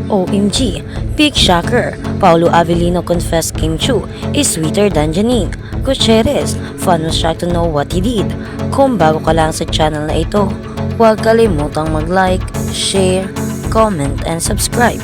OMG, big shocker, Paolo Avellino confessed Kim Chu is sweeter than Janine Gutierrez. Fun was shocked to know what he did. Kung bago ka lang sa channel na ito, huwag kalimutang mag-like, share, comment, and subscribe.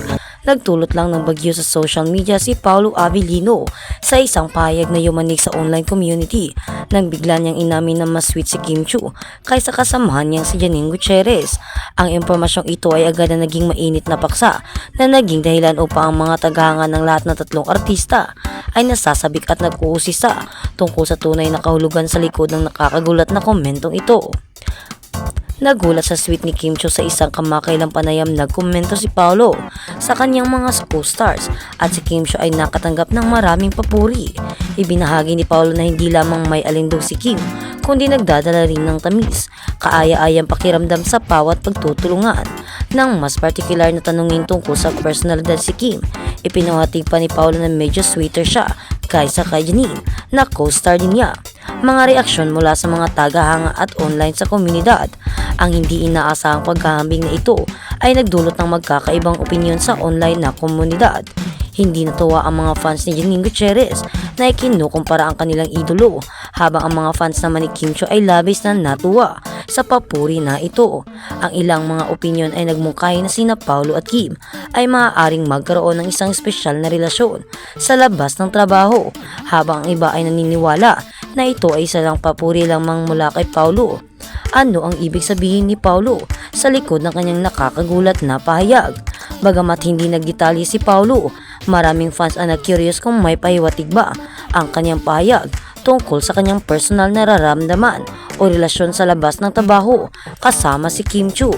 Nagdulot lang ng bagyo sa social media si Paolo Avellino sa isang pahayag na yumanig sa online community nang bigla niyang inamin na mas sweet si Kim Chu kaysa kasamahan niyang si Janine Gutierrez. Ang impormasyong ito ay agad na naging mainit na paksa na naging dahilan upang ang mga tagahanga ng lahat ng tatlong artista ay nasasabik at nag-uusisa tungkol sa tunay na kahulugan sa likod ng nakakagulat na komentong ito. Nagulat sa sweet ni Kim Chu sa isang kamakailang panayam nagkomento si Paolo sa kanyang mga co-stars at si Kim Chu ay nakatanggap ng maraming papuri. Ibinahagi ni Paolo na hindi lamang may alindog si Kim kundi nagdadala rin ng tamis, kaaya-ayang pakiramdam sa bawat pagtutulungan. Nang mas partikular na tanungin tungkol sa personalidad si Kim, ipinuhatig pa ni Paolo na medyo sweeter siya kaysa kay Janine na co-star din niya. Mga reaksyon mula sa mga tagahanga at online sa komunidad. Ang hindi inaasahang paghahambing na ito ay nagdulot ng magkakaibang opinyon sa online na komunidad. Hindi natuwa ang mga fans ni Janine Gutierrez na ikinukumpara ang kanilang idolo, habang ang mga fans naman ni Kim Chu ay labis na natuwa sa papuri na ito. Ang ilang mga opinyon ay nagmungkahi na sina Paolo at Kim ay maaaring magkaroon ng isang espesyal na relasyon sa labas ng trabaho, habang ang iba ay naniniwala na ito ay isa lang papuri lamang mula kay Paolo. Ano ang ibig sabihin ni Paolo sa likod ng kanyang nakakagulat na pahayag? Bagamat hindi nagdetalye si Paolo, maraming fans ang nag-curious kung may pahiwatig ba ang kanyang pahayag tungkol sa kanyang personal na nararamdaman o relasyon sa labas ng trabaho kasama si Kim Chu.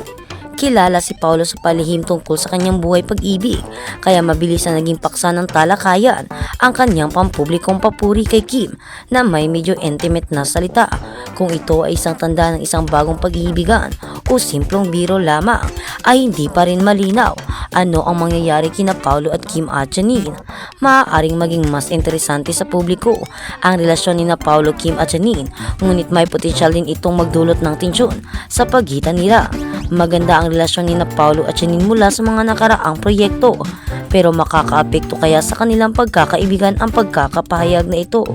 Kilala si Paolo sa palihim tungkol sa kanyang buhay pag-ibig, kaya mabilis na naging paksa ng talakayan ang kanyang pampublikong papuri kay Kim na may medyo intimate na salita. Kung ito ay isang tanda ng isang bagong pag-iibigan o simplong biro lamang, ay hindi pa rin malinaw ano ang mangyayari kina Paolo at Kim at Janine. Maaaring maging mas interesante sa publiko ang relasyon ni na Paolo, Kim at Janine, ngunit may potensyal din itong magdulot ng tensyon sa pagitan nila. Maganda ang relasyon ni na Paolo at Janine mula sa mga nakaraang proyekto, pero makakaapekto kaya sa kanilang pagkakaibigan ang pagkakapahayag na ito?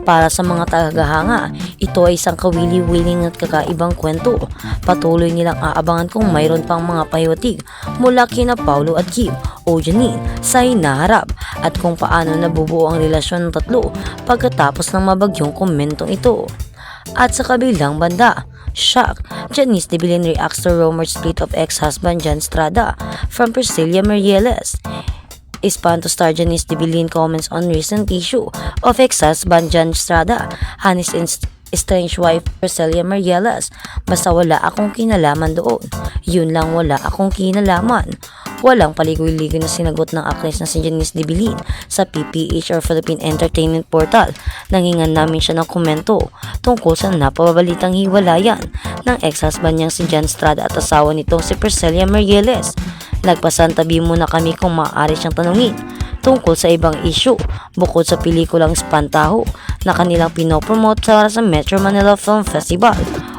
Para sa mga tagahanga, ito ay isang kawili-wiling at kakaibang kwento. Patuloy nilang aabangan kung mayroon pang mga pahiwatig mula kina Paolo at Kim o Janine sa hinaharap at kung paano nabubuo ang relasyon ng tatlo pagkatapos ng mabagyong komentong ito. At sa kabilang banda, shock, Janice de Belen reacts to rumored split of ex-husband Jan Estrada from Priscilla Meireles. Espanto star Janice de Belen comments on recent issue of ex-husband Jan Estrada and his estranged wife Priscilla Meireles. Basta wala akong kinalaman doon. Yun lang, wala akong kinalaman. Walang paligoy-ligoy na sinagot ng actress na si Janice de Belen sa PPH or Philippine Entertainment Portal. Nangingan namin siya ng komento tungkol sa napabalitang hiwalayan ng ex-husband niyang si Jan Estrada at asawa nitong si Priscilla Meireles. Nagpasantabi muna kami kung maaari siyang tanungin tungkol sa ibang issue bukod sa pelikulang Espantaho na kanilang pinopromote para sa Metro Manila Film Festival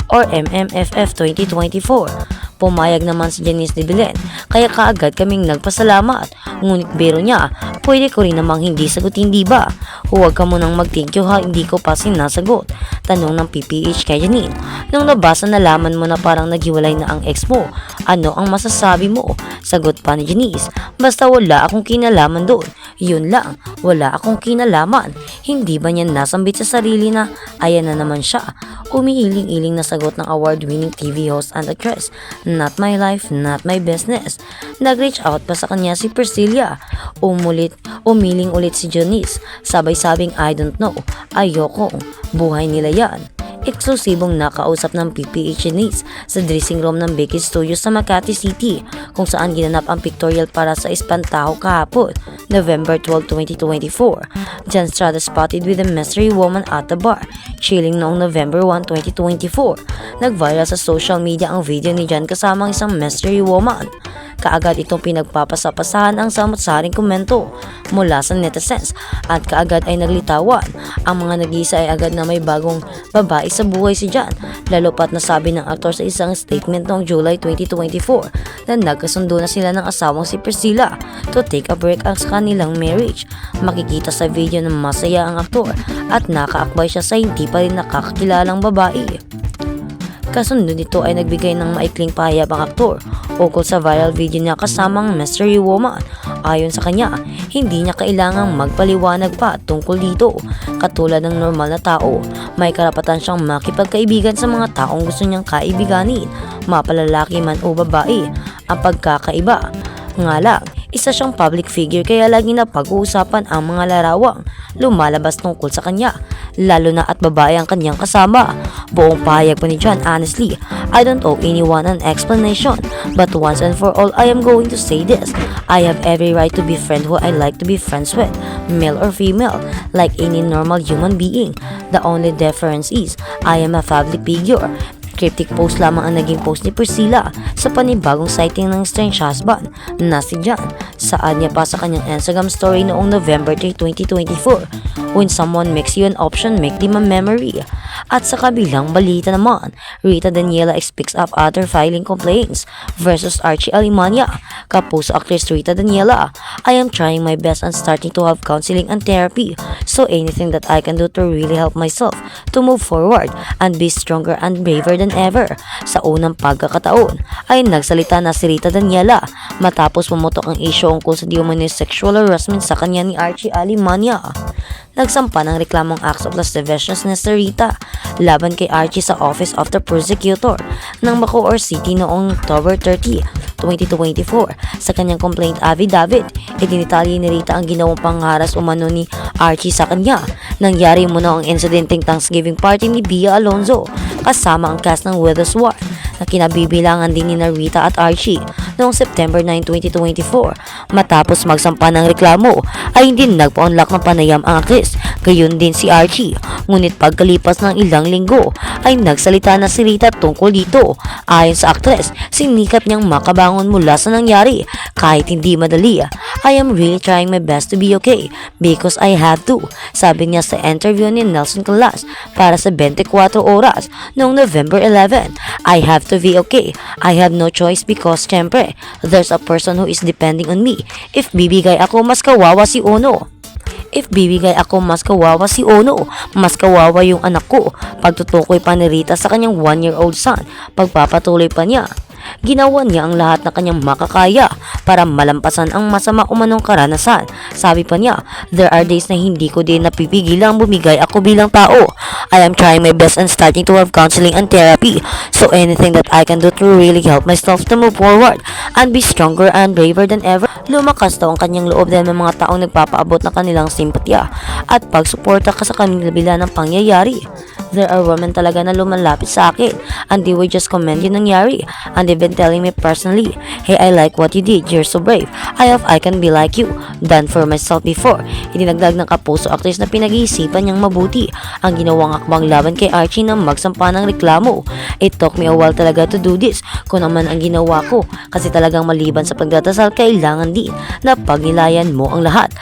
or MMFF 2024. Pumayag naman si Janice de Belen, kaya kaagad kaming nagpasalamat. Ngunit biro niya, pwede ko rin namang hindi sagutin, di ba? Huwag ka munang mag-thank you ha, hindi ko pa sinasagot. Tanong ng PPH kay Janine. Nung nabasa nalaman mo na parang naghiwalay na ang ex mo, ano ang masasabi mo? Sagot pa ni Janice, basta wala akong kinalaman doon. Yun lang, wala akong kinalaman. Hindi ba niya nasambit sa sarili na ayan na naman siya? Umiiling-iling na sagot ng award-winning TV host and actress. Not my life, not my business. Nag-reach out pa sa kanya si Priscilla. Umiling ulit si Janice. Sabay-sabing I don't know, ayoko, buhay nila yan. Eksklusibong nakausap ng PPH Janice sa dressing room ng Becky Studios sa Makati City, kung saan ginanap ang pictorial para sa Espantaho kahapon, November 12, 2024. Jan Estrada spotted with a mystery woman at the bar, chilling noong November 1, 2024. Nag-viral sa social media ang video ni Jan kasama ang isang mystery woman. Kaagad itong pinagpapasapasahan ang samot-saring komento mula sa netizens at kaagad ay naglitawan. Ang mga nag-iisa ay agad na may bagong babae sa buhay si Jan, lalo pat nasabi ng aktor sa isang statement noong July 2024 na nagkasundo na sila ng asawang si Priscilla to take a break ang kanilang marriage. Makikita sa video na masaya ang aktor at nakaakbay siya sa hindi pa rin nakakakilalang babae. Kasunod nito ay nagbigay ng maikling pahayag ang aktor ukol sa viral video niya kasamang mystery woman. Ayon sa kanya, hindi niya kailangang magpaliwanag pa tungkol dito. Katulad ng normal na tao, may karapatan siyang makipagkaibigan sa mga taong gusto niyang kaibiganin, mapalalaki man o babae. Ang pagkakaiba nga lang, isa siyang public figure kaya lagi na pag-uusapan ang mga larawang lumalabas tungkol sa kanya, lalo na at babae ang kanyang kasama. Buong pahayag pa ni Jan, honestly, I don't owe anyone an explanation, but once and for all, I am going to say this. I have every right to be friend who I like to be friends with, male or female, like any normal human being. The only difference is, I am a public figure. Cryptic post lamang ang naging post ni Priscilla sa panibagong sighting ng strange husband na si Jan. Saad niya pa sa kanyang Instagram story noong November 3, 2024, when someone makes you an option, make them a memory. At sa kabilang balita naman, Rita Daniela speaks up after filing complaints versus Archie Alimanya. Kapuso actress Rita Daniela, I am trying my best and starting to have counseling and therapy, so anything that I can do to really help myself to move forward and be stronger and braver than ever. Sa unang pagkakataon ay nagsalita na si Rita Daniela matapos pumutok ang issue ungkol sa di-umano'y sexual harassment sa kanya ni Archie Alimanya. Nagsampa ng reklamong acts of lascivious na si Rita laban kay Archie sa Office of the Prosecutor ng Bacoor City noong October 30, 2024. Sa kanyang complaint affidavit, idinitalye ni Rita ang ginawang pangharas umano ni Archie sa kanya. Nangyari muna ang insidenteng Thanksgiving party ni Bia Alonzo kasama ang cast ng Widows War na kinabibilangan din ni Rita at Archie noong September 9, 2024. Matapos magsampa ng reklamo ay hindi nagpa-unlock ng panayam ang actress, gayon din si Archie. Ngunit pagkalipas ng ilang linggo ay nagsalita na si Rita tungkol dito. Ayon sa actress, sinikap niyang makabangon mula sa nangyari kahit hindi madali. I am really trying my best to be okay because I have to, sabi niya sa interview ni Nelson Calas para sa 24 oras noong November 11. I have to be okay. I have no choice because syempre, there's a person who is depending on me. If bibigay ako, mas kawawa si Ono. If bibigay ako, mas kawawa si Ono. Mas kawawa yung anak ko. Pagtutukoy pa ni Rita sa kanyang 1-year-old son, pagpapatuloy pa niya. Ginawa niya ang lahat na kanyang makakaya para malampasan ang masama umanong karanasan. Sabi pa niya, there are days na hindi ko din napipigilang bumigay ako bilang tao. I am trying my best and starting to have counseling and therapy. So anything that I can do to really help myself to move forward and be stronger and braver than ever. Lumakas daw ang kanyang loob dahil may mga taong nagpapaabot ng kanilang simpatya at pagsuporta ka sa kanila ng pangyayari. There are women talaga na lumalapit sa akin and they would just comment yung nangyari and they've been telling me personally, hey, I like what you did, you're so brave. I can be like you, done for myself before. Idinagdag ng Kapuso actress na pinag-iisipan niyang mabuti ang ginawang akbang laban kay Archie nang magsampa ng reklamo. It took me a while talaga to do this kung naman ang ginawa ko kasi talagang maliban sa pagdadasal kailangan din na pagnilayan mo ang lahat.